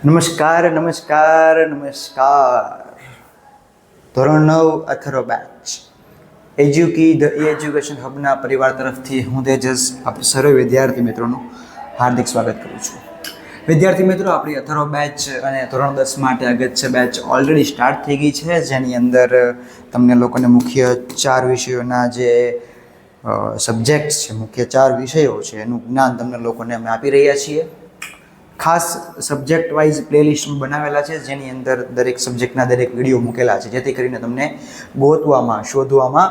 નમસ્કાર નમસ્કાર નમસ્કાર. ધોરણ 9 અથરો બેચ એજ્યુકી ધ એજ્યુકેશન હબના પરિવાર તરફથી હું તેજસ આપ સર્વે વિદ્યાર્થી મિત્રોનું હાર્દિક સ્વાગત કરું છું. વિદ્યાર્થી મિત્રો, આપણી અથરો બેચ અને ધોરણ 10 માટે અગત્ય બેચ ઓલરેડી સ્ટાર્ટ થઈ ગઈ છે, જેની અંદર તમને લોકોને મુખ્ય 4 વિષયોના જે સબ્જેક્ટ્સ છે, મુખ્ય 4 વિષયો છે, એનું જ્ઞાન તમને લોકોને અમે આપી રહ્યા છીએ. ખાસ સબ્જેક્ટ વાઇઝ પ્લેલિસ્ટ બનાવેલા છે, જેની અંદર દરેક સબ્જેક્ટના દરેક વિડીયો મૂકેલા છે, જેથી કરીને તમને ગોતવામાં શોધવામાં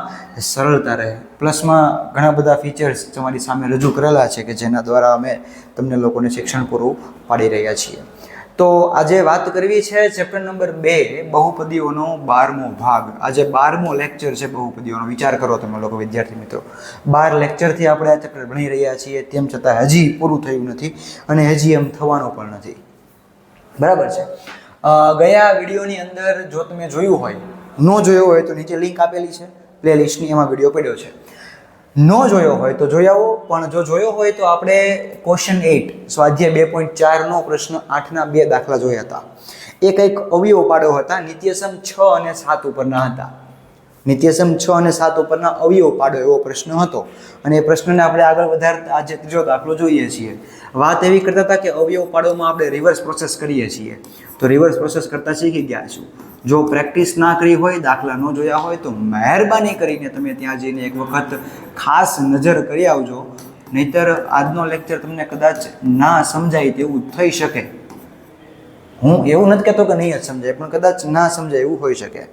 સરળતા રહે. પ્લસમાં ઘણા બધા ફીચર્સ તમારી સામે રજૂ કરેલા છે કે જેના દ્વારા અમે તમને લોકોને શિક્ષણ પૂરું પાડી રહ્યા છીએ. તો આજે વાત કરવી છે ચેપ્ટર નંબર 2 બહુપદીઓનો 12મો ભાગ. આજે 12મો લેક્ચર છે બહુપદીઓનો. વિચાર કરો તમે લોકો વિદ્યાર્થી મિત્રો, 12 લેક્ચરથી આપણે આ ચેપ્ટર ભણી રહ્યા છીએ, તેમ છતાં હજી પૂરું થયું નથી અને હજી એમ થવાનું પણ નથી. બરાબર છે. ગયા વિડીયોની અંદર જો તમે જોયું હોય, ન જોયો હોય તો નીચે લિંક આપેલી છે પ્લેલિસ્ટની, એમાં વિડીયો પડ્યો છે. ન જોયો હોય તો જોઈ આવો, પણ જો જોયો હોય તો આપણે ક્વેશ્ચન 8 સ્વાધ્યાય 2.4 પ્રશ્ન 8ના 2 દાખલા જોયા હતા. એ કંઈક અવયવ પાડો હતા, નિત્યસમ 6 અને 7 ઉપરના હતા. નિત્યસમ 6 અને 7 ઉપરના અવયવ પાડો એવો પ્રશ્ન હતો અને એ પ્રશ્નને આપણે આગળ વધારતા આજે ત્રીજો દાખલો જોઈએ છીએ. વાત એવી કરતા હતા કે અવયવ પાડોમાં આપણે રિવર્સ પ્રોસેસ કરીએ છીએ, તો રિવર્સ પ્રોસેસ કરતા શીખી ગયા છું. જો પ્રેક્ટિસ ના કરી હોય, દાખલા ન જોયા હોય, તો મહેરબાની કરીને તમે ત્યાં જઈને એક વખત ખાસ નજર કરી આવજો, નહીંતર આજનો લેક્ચર તમને કદાચ ના સમજાય તેવું થઈ શકે. હું એવું નથી કહેતો કે નહીં જ સમજાય, પણ કદાચ ના સમજાય એવું હોઈ શકે.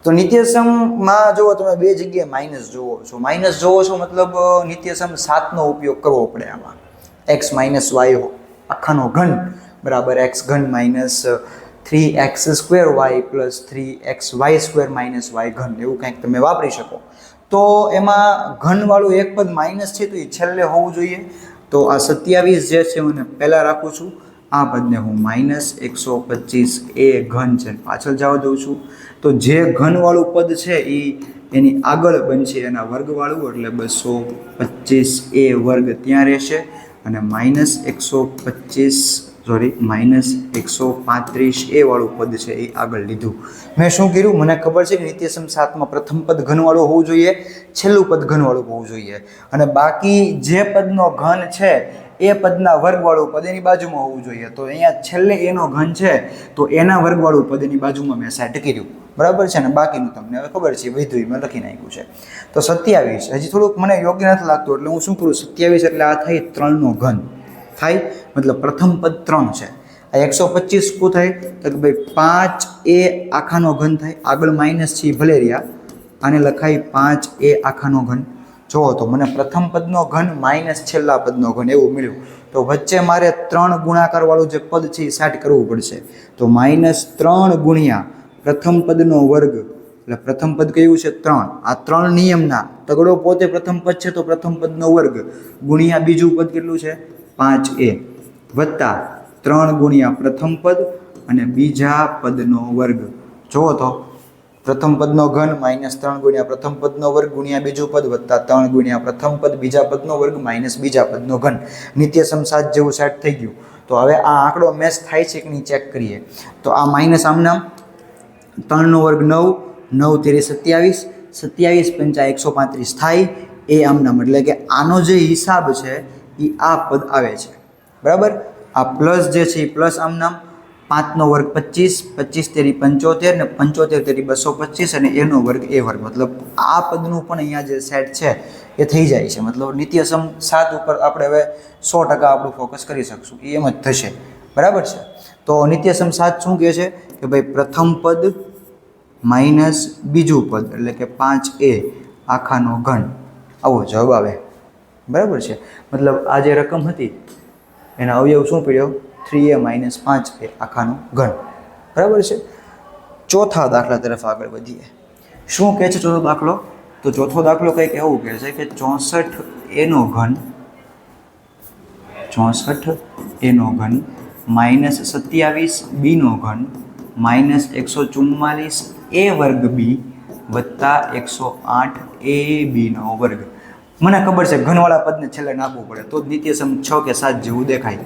તો નિત્યસમમાં જુઓ તમે 2 જગ્યાએ માઇનસ જોવો છો. માઇનસ જોવો છો મતલબ નિત્યસમ 7નો ઉપયોગ કરવો પડે આમાં. x માઇનસ વાય આખાનો ઘન બરાબર x ઘન minus 3x² plus 3xy² minus y ઘન, એવું કંઈક તમે વાપરી શકો. તો એમાં ઘનવાળું એક પદ માઇનસ છે, તો એ છેલ્લે હોવું જોઈએ. તો આ 27 જે છે મને પહેલાં રાખું છું, આ પદને હું માઇનસ 125a ઘન છે પાછળ જવા દઉં છું. તો જે ઘનવાળું પદ છે એ એની આગળ બનશે એના વર્ગવાળું, એટલે 225a વર્ગ ત્યાં રહેશે અને માઇનસ 135a વાળું પદ છે એ આગળ લીધું. મેં શું કર્યું, મને ખબર છે કે નિત્યસમ 7માં પ્રથમ પદ ઘનવાળું હોવું જોઈએ, છેલ્લું પદ ઘનવાળું હોવું જોઈએ, અને બાકી જે પદનો ઘન છે એ પદના વર્ગવાળું પદ એની બાજુમાં હોવું જોઈએ. તો અહીંયા છેલ્લે એનો ઘન છે તો એના વર્ગવાળું પદ એની બાજુમાં મેં સેટ કર્યું. બરાબર છે ને? બાકીનું તમને હવે ખબર છે, વિધું મેં લખી નાખ્યું છે. તો 27 હજી થોડુંક મને યોગ્ય નથી લાગતું, એટલે હું શું કરું, 27 એટલે આ થઈ 3નો ઘન થાય, મતલબ પ્રથમ પદ 3 છે. આ 125 શું થાય તો કે ભાઈ 5a આખાનો ઘન થાય. આગળ માઇનસ છે ભલે રહ્યા, આને લખાય 5a આખાનો ઘન. જુઓ તો મને પ્રથમ પદનો ઘન માઇનસ છેલ્લા પદનો ઘન એવું મળ્યું. તો વચ્ચે મારે 3 ગુણાકાર વાળું જે પદ છે એ સેટ કરવું પડશે. તો -3 ગુણ્યા પ્રથમ પદનો વર્ગ, એટલે પ્રથમ પદ કયું છે 3. આ 3 નિયમના તગડો પોતે પ્રથમ પદ છે, તો પ્રથમ પદનો વર્ગ ગુણ્યા બીજું પદ કેટલું છે 5a વત્તા 3 ગુણ્યા પ્રથમ પદ અને બીજા પદનો વર્ગ. જુઓ તો પ્રથમ પદનો ઘન -3 ગુણ્યા પ્રથમ પદનો વર્ગ ગુણ્યા બીજું પદ વત્તા 3 ગુણ્યા પ્રથમ પદ બીજા પદનો વર્ગ માઇનસ બીજા પદનો ઘન. નિત્યસમ 7 જેવું સેટ થઈ ગયું. તો હવે આ આંકડો મેચ થાય છે કે નહીં ચેક કરીએ. તો આ માઇનસ આમનામ 3નો વર્ગ 9, 9 તેરી 27, 27 પંચા 135 થાય એ આમનામ. એટલે કે આનો જે હિસાબ છે એ આ પદ આવે છે. બરાબર. આ પ્લસ જે છે એ પ્લસ આમનામ, 5નો વર્ગ 25, 25 તેરી 75 ને 75 તેરી 225 અને એનો વર્ગ એ વર્ગ. મતલબ આ પદનું પણ અહીંયા જે સેટ છે એ થઈ જાય છે. મતલબ નિત્યસમ 7 ઉપર આપણે હવે 100% આપણું ફોકસ કરી શકશું, એ એમ જ થશે. બરાબર છે. તો નિત્યસમ 7 શું કહે છે કે ભાઈ પ્રથમ પદ માઇનસ બીજું પદ, એટલે કે 5a આખાનો ઘન, આવો જવાબ આવે. બરાબર છે. મતલબ આ જે રકમ હતી એના અવયવ શું પડ્યો 3a - 5a આખાનો ઘન. બરાબર છે. ચોથા દાખલા તરફ આગળ વધીએ. શું કહે છે ચોથો દાખલો? તો ચોથો દાખલો કંઈક એવું કહે છે કે 64a નો ઘન, 64a નો ઘન -27b નો ઘન -144a વર્ગ b વત્તા 108ab નો વર્ગ. મને ખબર છે ઘનવાળા પદને છેલ્લે નાખવું પડે તો જ નિત્યસમ 6 કે 7 જેવું દેખાય.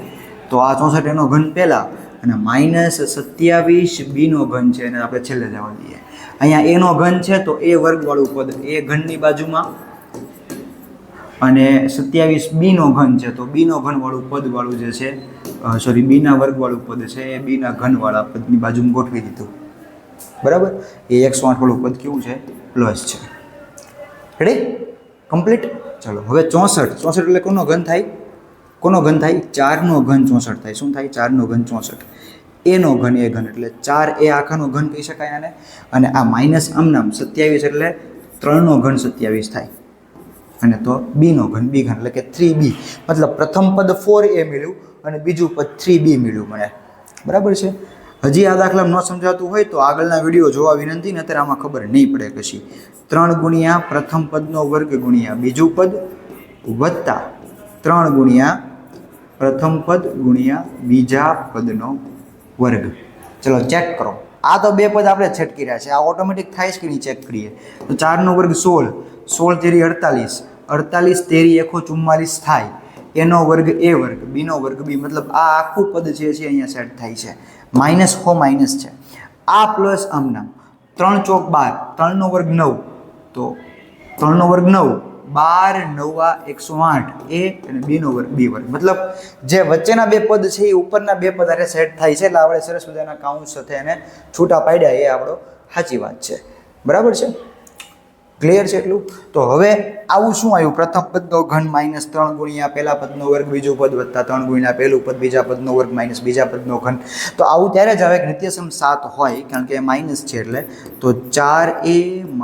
તો આ 64 એનો ઘન પહેલાં અને -27b નો ઘન છે એને આપણે છેલ્લે જવા દઈએ. અહીંયા a નો ઘન છે તો a વર્ગવાળું પદ એ ઘનની બાજુમાં, અને 27b નો ઘન છે તો b નો ઘનવાળું પદવાળું જે છે b ના વર્ગવાળું પદ છે એ b ના ઘનવાળા પદની બાજુમાં ગોઠવી દીધું. બરાબર. એ 108 વાળું પદ કેવું છે? પ્લસ છે. રેડી? કમ્પ્લીટ. ચાલો હવે 64 એટલે કોનો ઘન થાય? 4 નો ઘન 64 થાય. શું થાય? 4 નો ઘન 64. a નો ઘન એ ઘન એટલે 4 એ આખાનો ઘન કહી શકાય આને. અને આ માઇનસ આમનામ 27 એટલે 3 નો ઘન 27 થાય. અને તો b નો ઘન b ઘન એટલે કે 3b. મતલબ પ્રથમ પદ 4a મળ્યું અને બીજું પદ 3b મળ્યું મને. બરાબર છે. હજી આ દાખલા ન સમજાતું હોય તો આગળના વિડીયો જોવા વિનંતી. અત્યારે આમાં ખબર નહીં પડે કશી. 3 ગુણ્યા પ્રથમ પદનો વર્ગ ગુણ્યા બીજું પદ વત્તા 3 ગુણ્યા પ્રથમ પદ ગુણ્યા બીજા પદનો વર્ગ. ચલો ચેક કરો. આ તો બે પદ આપણે છટકી રહ્યા છે. આ ઓટોમેટિક થાય છે કે નહીં ચેક કરીએ. તો 4 નો વર્ગ 16, 16 તેરી 48, 48 તેરી એકો 44 થાય. એનો વર્ગ એ વર્ગ, બીનો વર્ગ બી. મતલબ આ આખું પદ જે છે અહીંયા સેટ થાય છે. માઇનસ હો માઇનસ છે. આ પ્લસ આમનામ 3 ચોક 12, 3 નો વર્ગ 9, તો 3 નો વર્ગ 9, 12 9 108 એ અને b નો વર્ગ b વર્ગ. મતલબ જે વચ્ચેના બે પદ છે એ ઉપરના બે પદ આરે સેટ થાય છે. એટલે આપણે સરસ મજાના કાઉન્ટ સાથે એને છૂટા પાડ્યા એ આપણો સાચી વાત છે. બરાબર છે? ક્લિયર છે એટલું? તો હવે આવું શું આવ્યું? પ્રથમ પદનો ઘન -3 ગુણ્યા પહેલા પદનો વર્ગ બીજું પદ વત્તા 3 ગુણ્યા પહેલું પદ બીજા પદનો વર્ગ માઇનસ બીજા પદનો ઘન. તો આવું ત્યારે જ આવે કે નિત્યસમ 7 હોય, કારણ કે માઇનસ છે એટલે. તો 4a -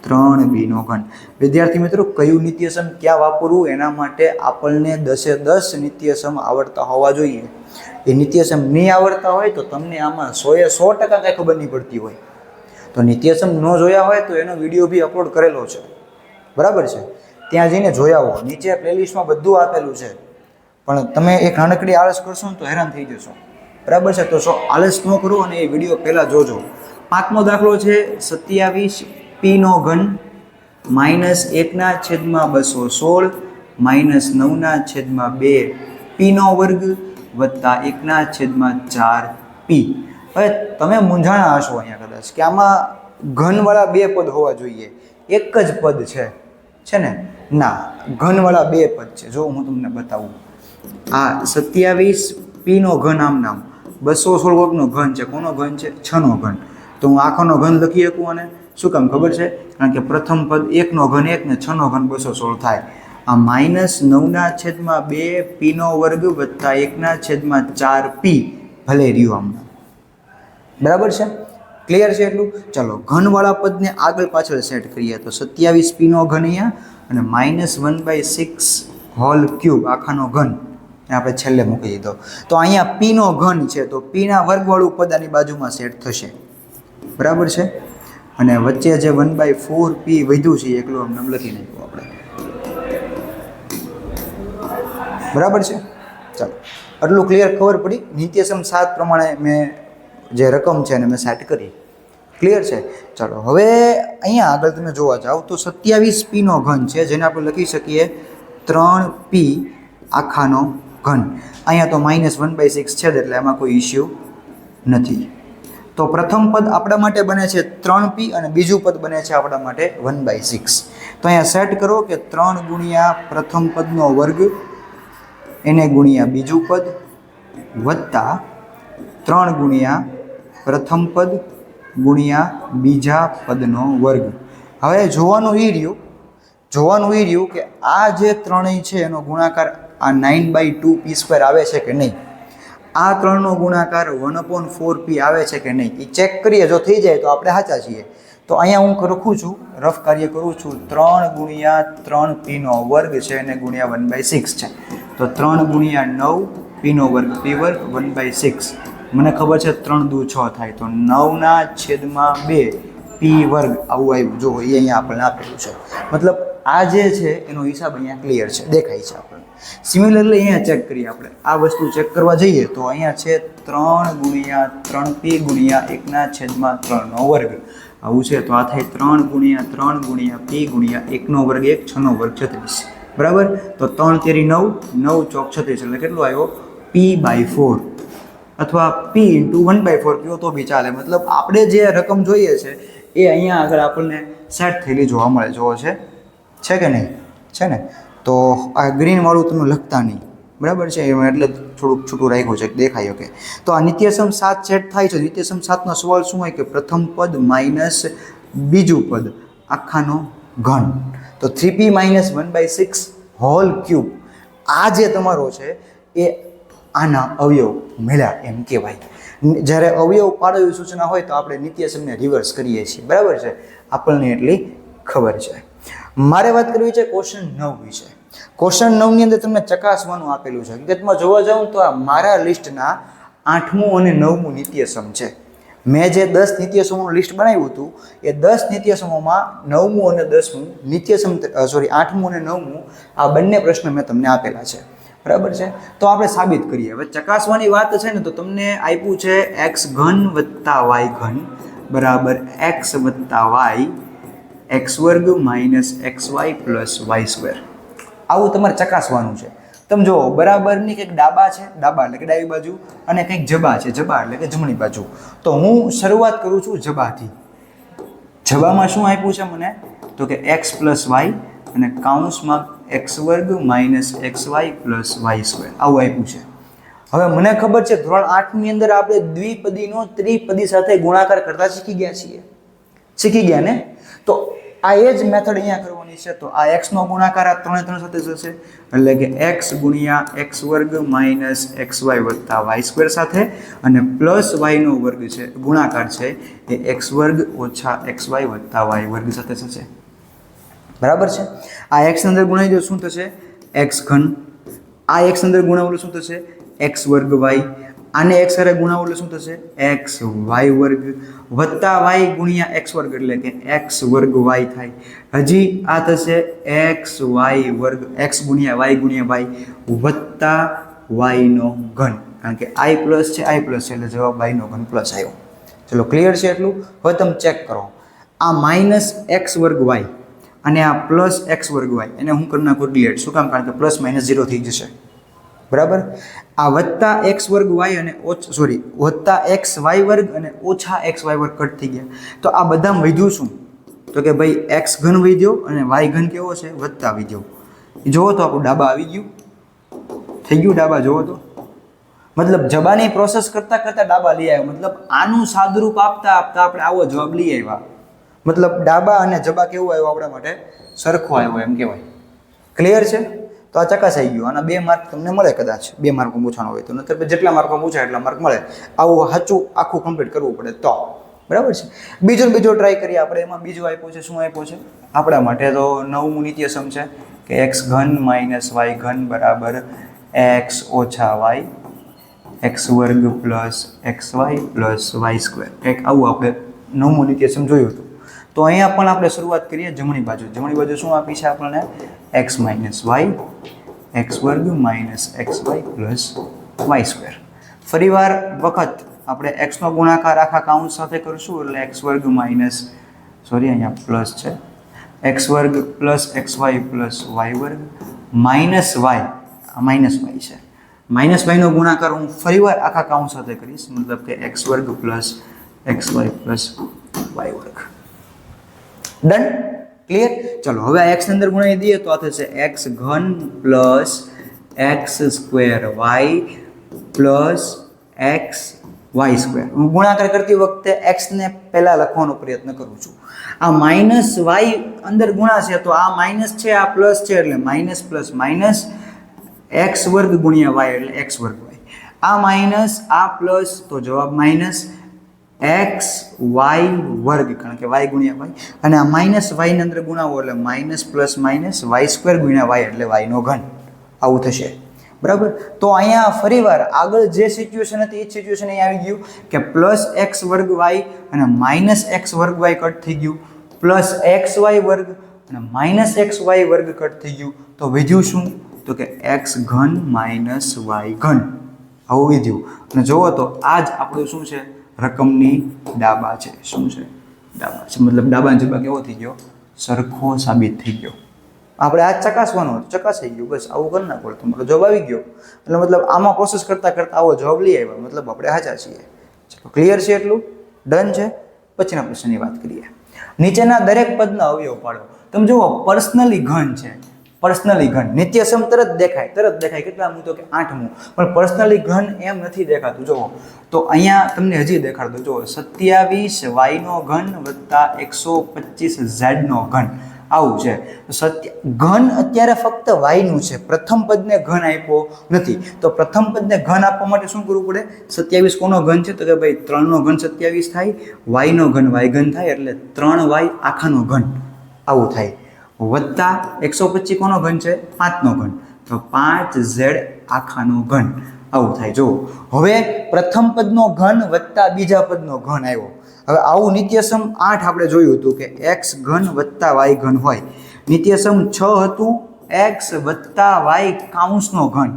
3b નો ઘન. વિદ્યાર્થી મિત્રો, કયું નિત્યસમ ક્યાં વાપરવું એના માટે આપણને 10 નિત્યસમ આવડતા હોવા જોઈએ. એ નિત્યસમ નહીં આવડતા હોય તો તમને આમાં 100% કાંઈ ખબર નહીં પડતી હોય. તો નિત્યસમ ન જોયા હોય તો એનો વિડીયો બી અપલોડ કરેલો છે. બરાબર છે? ત્યાં જઈને જોયા હો. નીચે પ્લેલિસ્ટમાં બધું આપેલું છે. પણ તમે એક નાનકડી આળસ કરશો ને તો હેરાન થઈ જશો. બરાબર છે? તો આળસ ન કરો અને એ વિડીયો પહેલાં જોજો. 5મો દાખલો છે 27p નો ઘન -1/216 -9/2 p નો વર્ગ વત્તા 1/4p. હવે તમે મૂંઝાણા હશો અહીંયા કદાચ કે આમાં ઘનવાળા બે પદ હોવા જોઈએ, એક જ પદ છે ને? ના, ઘનવાળા બે પદ છે. જો હું તમને બતાવું. આ 27p નો ઘન આમ નામ 216 વર્ગનો ઘન છે. કોનો ઘન છે? 6 નો ઘન. તો હું આખાનો ઘન લખી શકું. અને શું કામ ખબર છે? કારણ કે પ્રથમ પદ 1 નો ઘન 1 ને 6 નો ઘન 216 થાય. આ -9/2 p નો વર્ગ વત્તા 1/4p ભલે રહ્યું આમના. બરાબર છે? ક્લિયર છે એટલું? ચલો ઘનવાળા પદને આગળ પાછળ સેટ કરીએ. તો 27p નો ઘન અહીંયા અને -1/6 હોલ ક્યુબ આખાનો ઘન આપણે છેલ્લે મૂકી દીધો. તો અહીંયા p નો ઘન છે તો p ના વર્ગવાળું પદ આની બાજુમાં સેટ થશે. બરાબર છે? અને વચ્ચે જે 1/4p વધ્યું છે એકલું આમ લખી નાખ્યું આપણે. બરાબર છે? ચાલો આટલું ક્લિયર ખબર પડી. નિત્યસમ 7 પ્રમાણે મેં જે રકમ છે એને મેં સેટ કરી. ક્લિયર છે? ચાલો હવે અહીંયા આગળ તમે જોવા જાઓ તો 27p નો ઘન છે, જેને આપણે લખી શકીએ 3p આખાનો ઘન. અહીંયા તો -1/6 છે એટલે એમાં કોઈ ઇશ્યુ નથી. તો પ્રથમ પદ આપણા માટે બને છે 3p અને બીજું પદ બને છે આપણા માટે 1/6. તો અહીંયા સેટ કરો કે 3 ગુણ્યા પ્રથમ પદનો વર્ગ એને ગુણ્યા બીજું પદ વત્તા 3 ગુણ્યા પ્રથમ પદ ગુણ્યા બીજા પદનો વર્ગ. હવે જોવાનું એ રહ્યું કે આ જે ત્રણેય છે એનો ગુણાકાર આ 9/2p² આવે છે કે નહીં. આ ત્રણનો ગુણાકાર 1/4p આવે છે કે નહીં એ ચેક કરીએ. જો થઈ જાય તો આપણે સાચા છીએ. તો અહીંયા હું લખું છું, રફ કાર્ય કરું છું. 3 ગુણ્યા 3p નો વર્ગ છે એને ગુણ્યા 1/6 છે. તો 3 ગુણ્યા 9p નો વર્ગ p વર્ગ 1/6. મને ખબર છે 3 દુ 6 થાય તો 9/2 p વર્ગ આવું આવ્યું. જો એ અહીંયા આપણને આપેલું છે. મતલબ આ જે છે એનો હિસાબ અહીંયા ક્લિયર છે, દેખાય છે આપણને. સિમિલરલી અહીંયા ચેક કરીએ આપણે. આ વસ્તુ ચેક કરવા જઈએ તો અહીંયા છે 3 ગુણ્યા 3p ગુણ્યા 1/3 નો વર્ગ આવું છે. તો આ થાય 3 ગુણ્યા 3 ગુણ્યા p ગુણ્યા 1 નો વર્ગ 1, 6 નો વર્ગ 36. બરાબર? તો 3 તેરી 9, 9 ચોક 36 એટલે કેટલો આવ્યો? p/4. અથવા p ઇન્ટુ 1/4 કહો તો બી ચાલે. મતલબ આપણે જે રકમ જોઈએ છે એ અહીંયા આગળ આપણને સેટ થયેલી જોવા મળે. જોવો છે કે નહીં? છે ને? તો આ ગ્રીનવાળું તમે લખતા નહીં, બરાબર છે? એમાં એટલે થોડુંક છૂટું રાખ્યું છે, દેખાય કે. તો આ નિત્યસમ 7 સેટ થાય છે. નિત્યસમ 7નો સવાલ શું હોય કે પ્રથમ પદ માઇનસ બીજું પદ આખાનો ઘન. તો 3p - 1/6 હોલ ક્યુબ. આ જે તમારો છે એ આના અવયવ મળ્યા એમ કહેવાય. જ્યારે અવયવ પાડવાની સૂચના હોય તો આપણે નિત્યસમને રિવર્સ કરીએ છીએ, બરાબર છે? આપણને એટલી ખબર છે. મારે વાત કરવી છે ક્વેશ્ચન 9 વિશે. ક્વેશ્ચન 9 ની અંદર તમને ચકાસવાનું આપેલું છે. હકીકતમાં જોવા જાઉં તો આ મારા લિસ્ટના 8મું અને 9મું નિત્યસમ છે. મેં જે 10 નિત્યસમોનું લિસ્ટ બનાવ્યું હતું એ 10 નિત્યસમોમાં 9મું અને 10મું નિત્યસમ 8મું અને 9મું આ બંને પ્રશ્ન મેં તમને આપેલા છે, બરાબર છે? તો આપણે સાબિત કરીએ. હવે ચકાસવાની વાત છે ને, તો તમને આપ્યું છે x ઘન વત્તા y ઘન બરાબર x વત્તા y x² minus xy plus y². આવું તમારે ચકાસવાનું છે. તમે જુઓ, બરાબરની કંઈક ડાબા છે, ડાબા એટલે કે ડાબી બાજુ, અને કંઈક જબા છે, જબા એટલે કે જમણી બાજુ. તો હું શરૂઆત કરું છું જબાથી. જબામાં શું આપ્યું છે મને? તો કે x પ્લસ y અને કાઉન્સમાં x² minus xy plus y². આવું આપ્યું છે. હવે મને ખબર છે ધોરણ 8ની અંદર આપણે દ્વિપદીનો ત્રિપદી સાથે ગુણાકાર કરતા શીખી ગયા ને? તો આ એ જ મેથડ અહીંયા કરવાની છે. તો આ x નો ગુણાકાર આ 3 3 સાથે જશે એટલે કે x ગુણ્યા x² માઇનસ xy વત્તા y² સાથે, અને પ્લસ y નો વર્ગ છે, ગુણાકાર છે એ x² ઓછા xy વત્તા y² સાથે થશે, બરાબર છે? આ x અંદર ગુણાવી દો, શું થશે? x ઘન. આ x અંદર ગુણાવેલું શું થશે? x² y. આને x સાથે ગુણાવેલું શું થશે? xy વર્ગ વત્તા y ગુણ્યા x² એટલે કે x² y થાય. હજી આ થશે xy વર્ગ, x ગુણ્યા y વત્તા y નો ઘન, કારણ કે i પ્લસ છે, i પ્લસ છે એટલે જવાબ y નો ઘન પ્લસ આવ્યો. ચલો, ક્લિયર છે એટલું? હવે તમે ચેક કરો. આ માઇનસ x² y અને આ પ્લસ x² y એને હું કરી નાખું ડિલીટ. શું કામ? કારણ કે પ્લસ માઇનસ 0 થઈ જશે, બરાબર? આ વત્તા x² y અને વત્તા xy વર્ગ અને ઓછા xy વર્ગ કટ થઈ ગયા. તો આ બધામાં વધ્યું શું? તો કે ભાઈ x ઘન વધ્યો અને y ઘન કેવો છે? વત્તા વધ્યો. જોવો તો આપણું ડાબા આવી ગયું, થઈ ગયું ડાબા. જોવો તો મતલબ જબાની પ્રોસેસ કરતા કરતા ડાબા લઈ આવ્યો. મતલબ આનું સાદુરૂપ આપતા આપતા આપણે આવો જવાબ લઈ આવ્યા. મતલબ ડાબા અને જબા કેવું આવ્યું આપણા માટે? સરખો આવ્યો એમ કહેવાય. ક્લિયર છે? તો આ ચકાસાઈ ગયું. આના 2 માર્ક તમને મળે કદાચ, 2 માર્ક પૂછવાનો હોય તો. નતર જેટલા માર્કમાં પૂછાય એટલા માર્ક મળે. આવું સાચું આખું કમ્પ્લીટ કરવું પડે તો, બરાબર છે? બીજો ટ્રાય કરીએ આપણે. એમાં બીજું આપ્યું છે, શું આપ્યું છે આપણા માટે? તો 9મું નિત્યસમ છે કે x ઘન માઇનસ y ઘન બરાબર x ઓછા y x² plus xy plus y². કંઈક આવું આપણે 9મું નિત્યસમ જોયું હતું. તો અહીંયા પણ આપણે શરૂઆત કરીએ જમણી બાજુ. જમણી બાજુ શું આપી છે આપણને? x minus y x² minus xy plus y². ફરીવાર વખત આપણે x નો ગુણાકાર આખા કાઉન્સ સાથે કરશું એટલે x² માઇનસ અહીંયા પ્લસ છે x² plus xy plus y² minus y. આ માઇનસ y છે. માઇનસ y નો ગુણાકાર હું ફરીવાર આખા કાઉન્સ સાથે કરીશ, મતલબ કે x² plus xy plus y². Done? Clear? ચલો, હવે આ x અંદર ગુણાવી દઈએ તો આ થશે x ઘન plus x² y plus xy². હું ગુણાકાર કરતી વખતે x ને પહેલા લખવાનો પ્રયત્ન કરું છું. આ માઇનસ y અંદર ગુણાશે તો આ માઇનસ છે, આ પ્લસ છે એટલે માઇનસ પ્લસ માઇનસ x² ગુણ્યા y એટલે x² y. આ માઇનસ આ પ્લસ તો જવાબ માઇનસ xy વર્ગ, કારણ કે y ગુણ્યા y, અને આ માઇનસ y ની અંદર ગુણાવો એટલે માઇનસ પ્લસ માઇનસ y² ગુણ્યા y એટલે y નો ઘન. આવું થશે, બરાબર? તો અહીંયા ફરીવાર આગળ જે સિચ્યુએશન હતી એ જ સિચ્યુએશન અહીં આવી ગયું કે પ્લસ x² y અને માઇનસ x² y કટ થઈ ગયું, પ્લસ xy વર્ગ અને માઇનસ xy વર્ગ કટ થઈ ગયું. તો વધ્યું શું? તો કે x ઘન માઇનસ y ઘન. આવું વધ્યું. અને જુઓ તો આ જ આપણું શું છે? રકમની ડાબા છે. શું છે? ડાબા છે. મતલબ ડાબા જબા કેવો થઈ ગયો? સરખો સાબિત થઈ ગયો. આપણે આ ચકાસવાનું ચકાસાઈ ગયું, બસ આવું કરી નાખો તમારો જવાબ આવી ગયો. એટલે મતલબ આમાં પ્રોસેસ કરતાં કરતાં આવો જવાબ લઈ આવ્યા, મતલબ આપણે સાચા છીએ. ચલો ક્લિયર છે, એટલું ડન છે. પછીના પ્રશ્નની વાત કરીએ. નીચેના દરેક પદના અવયવ પાડો. તમે જુઓ પર્સનલી ઘન છે, પર્સનલી ઘન નિત્યસમ તરત દેખાય કેટલામું તો કે 8મું, પણ પર્સનલી ઘન એમ નથી દેખાતું. જુઓ તો અહીંયા તમને હજી દેખાડ દો. જુઓ 27 y નો ઘન વત્તા 125 z નો ઘન, આવું છે. ઘન અત્યારે ફક્ત y નું છે, પ્રથમ પદને ઘન આપ્યો નથી. તો પ્રથમ પદને ઘન આપવા માટે શું કરવું પડે? 27 કોનો ઘન છે? તો કે ભાઈ 3 નો ઘન 27 થાય, y નો ઘન y ઘન થાય, એટલે 3y આખાનો ઘન આવું થાય, વત્તા 125 કોનો ઘન છે? 5 નો ઘન, તો 5z આખાનો ઘન આવું થાય. જો હવે પ્રથમ પદનો ઘન વત્તા બીજા પદનો ઘન આવ્યો. હવે આવું નિત્યસમ 8 આપણે જોયું હતું કે x ઘન વત્તા y ઘન હોય. નિત્યસમ 6 હતું x વત્તા y કાઉન્સનો ઘન.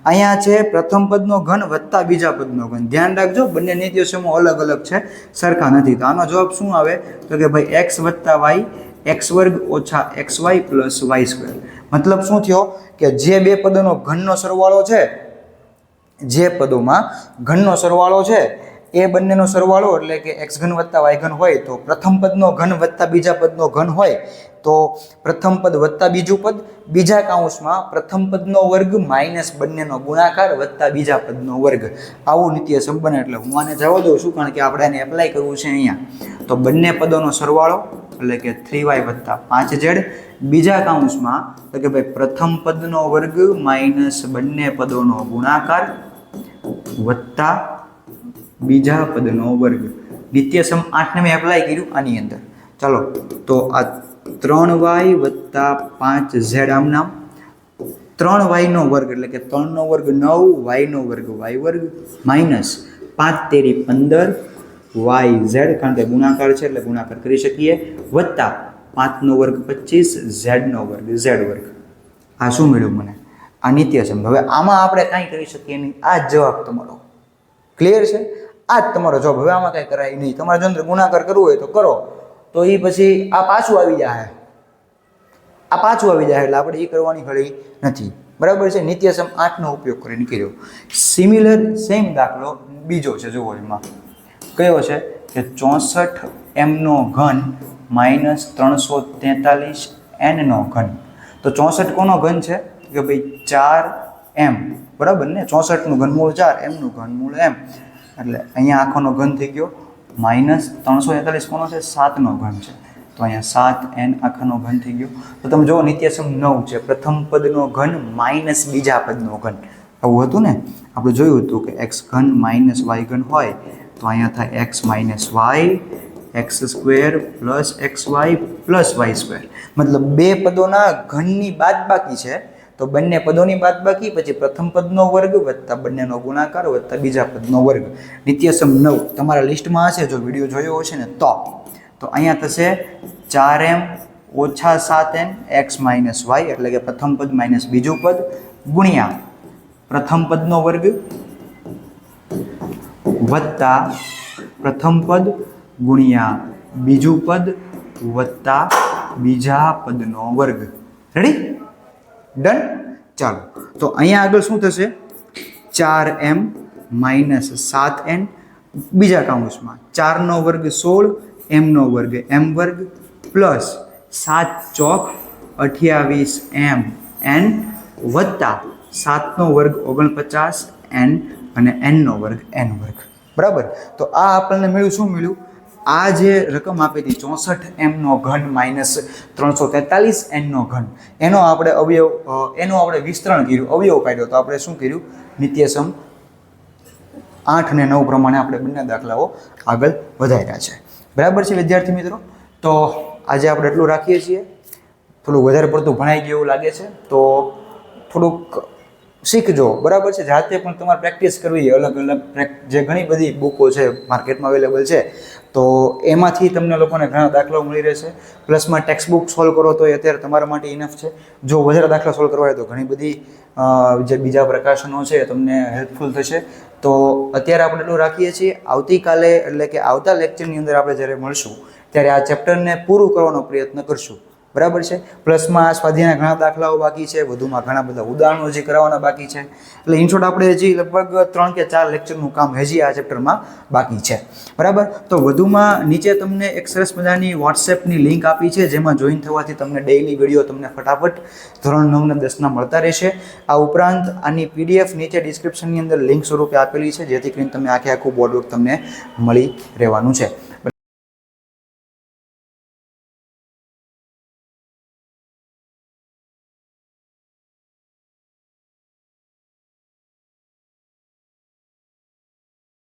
અહીંયા છે પ્રથમ પદનો ઘન વત્તા બીજા પદનો ઘન. ધ્યાન રાખજો, બંને નિત્યસમો અલગ અલગ છે, સરખા નથી. તો આનો જવાબ શું આવે? તો કે ભાઈ x વત્તા y x વર્ગ ઓછા xy પ્લસ y સ્ક્વેર. મતલબ શું થયો કે જે બે પદોનો ઘનનો સરવાળો છે, જે પદોમાં ઘનનો સરવાળો છે એ બંનેનો સરવાળો એટલે કે x ઘન વત્તા y ઘન હોય, તો પ્રથમ પદનો ઘન વત્તા બીજા પદનો ઘન હોય તો પ્રથમ પદ વત્તા બીજું પદ, બીજા કાઉન્સમાં પ્રથમ પદનો વર્ગ માઇનસ બંનેનો ગુણાકાર વત્તા બીજા પદનો વર્ગ, આવું નિત્યસમ બને. એટલે હું આને જવા દઉં છું કારણ કે આપણે એને એપ્લાય કરવું છે અહીંયા. તો બંને પદોનો સરવાળો એટલે કે 3y વત્તા 5z, બીજા કાઉન્સમાં તો કે ભાઈ પ્રથમ પદનો વર્ગ માઇનસ બંને પદોનો ગુણાકાર વત્તા બીજા પદનો વર્ગ. નિત્યસમ 8 ને મેં એપ્લાય કર્યું આની અંદર. ચાલો તો આ 3y વત્તા 5z આમ નામ, 3y નો વર્ગ એટલે કે 3 નો વર્ગ 9, y નો વર્ગ y વર્ગ, માઇનસ 5 તેરી 15 yz, કારણ કે ગુણાકાર છે એટલે ગુણાકાર કરી શકીએ, વત્તા 5 નો વર્ગ 25 z નો વર્ગ z વર્ગ. આ શું મળ્યું મને? આ નિત્યસમ. હવે આમાં આપણે કાંઈ કરી શકીએ નહીં, આ જ જવાબ તમારો. ક્લિયર છે? આ જ તમારો જવાબ. હવે આમાં કાંઈ કરાય નહીં. તમારે જો અંદર ગુણાકાર કરવું હોય તો કરો, તો એ પછી આ પાછું આવી જાય, આ પાછું આવી જાય, એટલે આપણે એ કરવાની ઘડી નથી. બરાબર છે? નિત્યસમ 8નો ઉપયોગ કરીને કર્યો. સિમિલર સેમ દાખલો બીજો છે, જુઓ એમાં કયો છે કે 64m નો ઘન માઇનસ 343n નો ઘન. તો 64 કોનો ઘન છે? કે ભાઈ 4m, બરાબર ને? 64 નું ઘનમૂળ 4, m નું ઘનમૂળ m, એટલે અહીંયા આખોનો ઘન થઈ ગયો. માઇનસ 343 કોનો છે? 7 નો ઘન છે, તો અહીંયા 7n આખાનો ઘન થઈ ગયો. તો તમે જુઓ નિત્યસમ 9 છે, પ્રથમ પદનો ઘન માઇનસ બીજા પદનો ઘન. આવું હતું ને, આપણે જોયું હતું કે x ઘન માઇનસ y ઘન હોય તો અહીંયા થાય x minus y x square plus xy plus y square. મતલબ બે પદોના ઘનની બાદબાકી છે, તો બંને પદોની બાદબાકી, પછી પ્રથમ પદનો વર્ગ વત્તા બંનેનો ગુણાકાર વત્તા બીજા પદનો વર્ગ. નિત્યસમ 9 તમારા લિસ્ટમાં હશે, જો વિડીયો જોયો હશે ને તો અહીંયા થશે 4m ઓછા 7n x માઇનસ y, એટલે કે પ્રથમ પદ માઇનસ બીજું પદ, ગુણ્યા પ્રથમ પદનો વર્ગ વત્તા પ્રથમ પદ ગુણ્યા બીજું પદ વત્તા બીજા પદનો વર્ગ. રેડી? ડન? ચાલો તો અહીંયા આગળ શું થશે? 4m માઇનસ 7n, બીજા કાઉન્સમાં 4 નો વર્ગ 16, m નો વર્ગ m વર્ગ, પ્લસ 7 ચોક 28m n વત્તા 7 નો વર્ગ 49 n અને n નો વર્ગ n વર્ગ. બરાબર? તો આ આપણને મળ્યું. શું મળ્યું? આ જે રકમ આપી હતી 64m નો ઘન માઇનસ 343n નો ઘન, એનો આપણે અવયવ, એનું આપણે વિસ્તરણ કર્યું, અવયવ કાઢ્યો. તો આપણે શું કર્યું? નિત્યસમ 8 અને 9 પ્રમાણે આપણે બંને દાખલાઓ આગળ વધાર્યા છે. બરાબર છે વિદ્યાર્થી મિત્રો? તો આજે આપણે એટલું રાખીએ છીએ. થોડું વધારે પડતું ભણાઈ ગયું એવું લાગે છે, તો થોડુંક શીખજો. બરાબર છે? જાતે પણ તમારે પ્રેક્ટિસ કરવી. અલગ અલગ જે ઘણી બધી બુકો છે માર્કેટમાં અવેલેબલ છે, તો એમાંથી તમને લોકોને ઘણા દાખલાઓ મળી રહેશે. પ્લસમાં ટેક્સ્ટ બુક સોલ્વ કરો તો એ અત્યારે તમારા માટે ઇનફ છે. જો વધારે દાખલા સોલ્વ કરવા હોય તો ઘણી બધી જે બીજા પ્રકાશનો છે તમને હેલ્પફુલ થશે. તો અત્યારે આપણે એટલું રાખીએ છીએ. આવતીકાલે એટલે કે આવતા લેક્ચરની અંદર આપણે જ્યારે મળશું ત્યારે આ ચેપ્ટરને પૂરું કરવાનો પ્રયત્ન કરશું. બરાબર છે. પ્લસમાં સ્વાધ્યાયના ઘણા દાખલાઓ બાકી છે, વધુમાં ઘણા બધા ઉદાહરણો જે કરાવવાના બાકી છે. એટલે ઇન શોર્ટ આપણે હજી લગભગ 3 કે 4 લેક્ચરનું કામ હજી આ ચેપ્ટરમાં બાકી છે. બરાબર. તો વધુમાં નીચે તમને એક સરસ મજાની વોટ્સએપની લિંક આપી છે, જેમાં જોઈન થવાથી તમને ડેઇલી વિડીયો તમને ફટાફટ ધોરણ 9 અને 10ના મળતા રહેશે. આ ઉપરાંત આની PDF નીચે ડિસ્ક્રિપ્શનની અંદર લિંક સ્વરૂપે આપેલી છે, જેથી કરીને તમે આખું બોર્ડવર્ક તમને મળી રહેવાનું છે.